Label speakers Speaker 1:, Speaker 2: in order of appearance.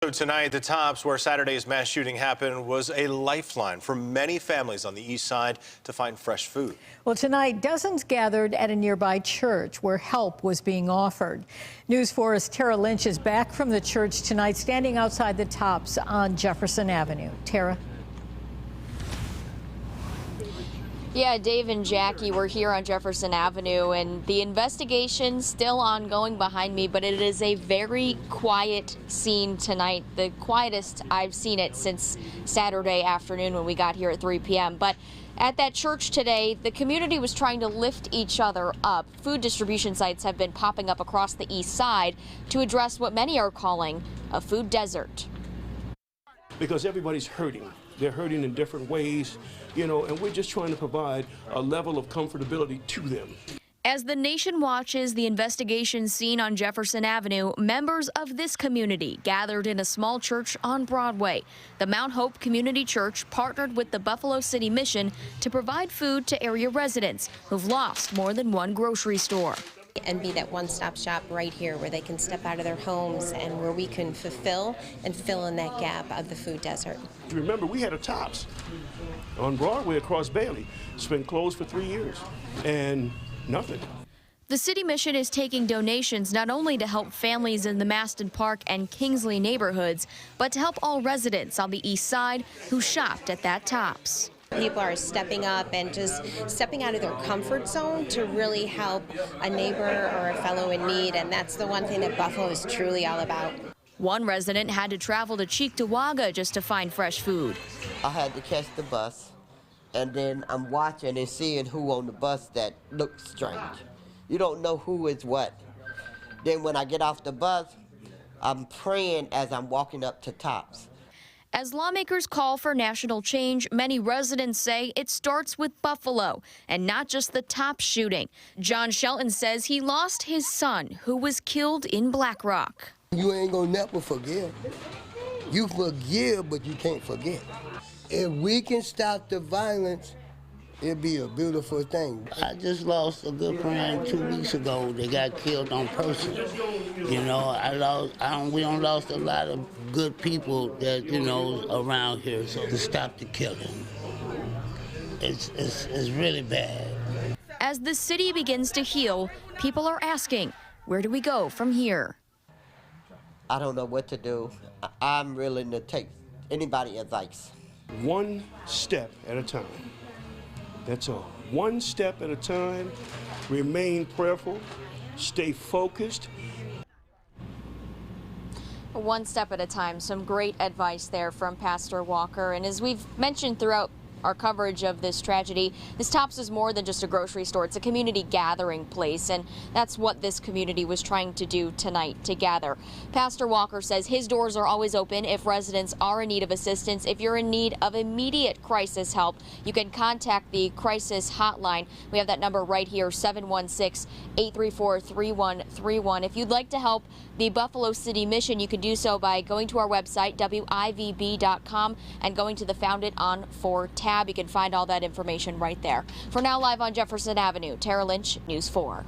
Speaker 1: So tonight, the Tops, where Saturday's mass shooting happened, was a lifeline for many families on the east side to find fresh food.
Speaker 2: Well, tonight, dozens gathered at a nearby church where help was being offered. News 4's Tara Lynch is back from the church tonight, standing outside the Tops on Jefferson Avenue. Tara?
Speaker 3: Yeah, Dave and Jackie were here on Jefferson Avenue, and the investigation still ongoing behind me, but it is a very quiet scene tonight, the quietest I've seen it since Saturday afternoon when we got here at 3 p.m. But at that church today, the community was trying to lift each other up. Food distribution sites have been popping up across the east side to address what many are calling a food desert.
Speaker 4: Because everybody's hurting. They're hurting in different ways, you know, and we're just trying to provide a level of comfortability to them.
Speaker 3: As the nation watches the investigation scene on Jefferson Avenue, members of this community gathered in a small church on Broadway. The Mount Hope Community Church partnered with the Buffalo City Mission to provide food to area residents who've lost more than one grocery store.
Speaker 5: And be that one-stop shop right here where they can step out of their homes and where we can fulfill and fill in that gap of the food desert.
Speaker 4: Remember, we had a Tops on Broadway across Bailey. It's been closed for 3 years and nothing.
Speaker 3: The City Mission is taking donations not only to help families in the Maston Park and Kingsley neighborhoods, but to help all residents on the east side who shopped at that Tops.
Speaker 5: People are stepping up and just stepping out of their comfort zone to really help a neighbor or a fellow in need, and that's the one thing that Buffalo is truly all about.
Speaker 3: One resident had to travel to Cheektowaga just to find fresh food.
Speaker 6: I had to catch the bus, and then I'm watching and seeing who on the bus that looks strange. You don't know who is what. Then when I get off the bus, I'm praying as I'm walking up to Tops.
Speaker 3: As lawmakers call for national change, many residents say it starts with Buffalo and not just the Tops shooting. John Shelton says he lost his son, who was killed in Black Rock.
Speaker 7: You ain't gonna never forgive. You forgive, but you can't forget. If we can stop the violence, it'd be a beautiful thing.
Speaker 8: I just lost a good friend 2 weeks ago. They got killed on purpose. You know, we don't lost a lot of good people that, you know, around here. So to stop the killing, it's really bad.
Speaker 3: As the city begins to heal, people are asking, where do we go from here?
Speaker 6: I don't know what to do. I'm willing to take anybody's advice.
Speaker 4: One step at a time. That's all. One step at a time. Remain prayerful. Stay focused.
Speaker 3: One step at a time. Some great advice there from Pastor Walker. And as we've mentioned throughout our coverage of this tragedy, this Tops is more than just a grocery store. It's a community gathering place, and that's what this community was trying to do tonight, to gather. Pastor Walker says his doors are always open if residents are in need of assistance. If you're in need of immediate crisis help, you can contact the crisis hotline. We have that number right here, 716-834-3131. If you'd like to help the Buffalo City Mission, you can do so by going to our website, WIVB.com, and going to the Found It On 4 tab. You can find all that information right there. For now, live on Jefferson Avenue, Tara Lynch, News 4.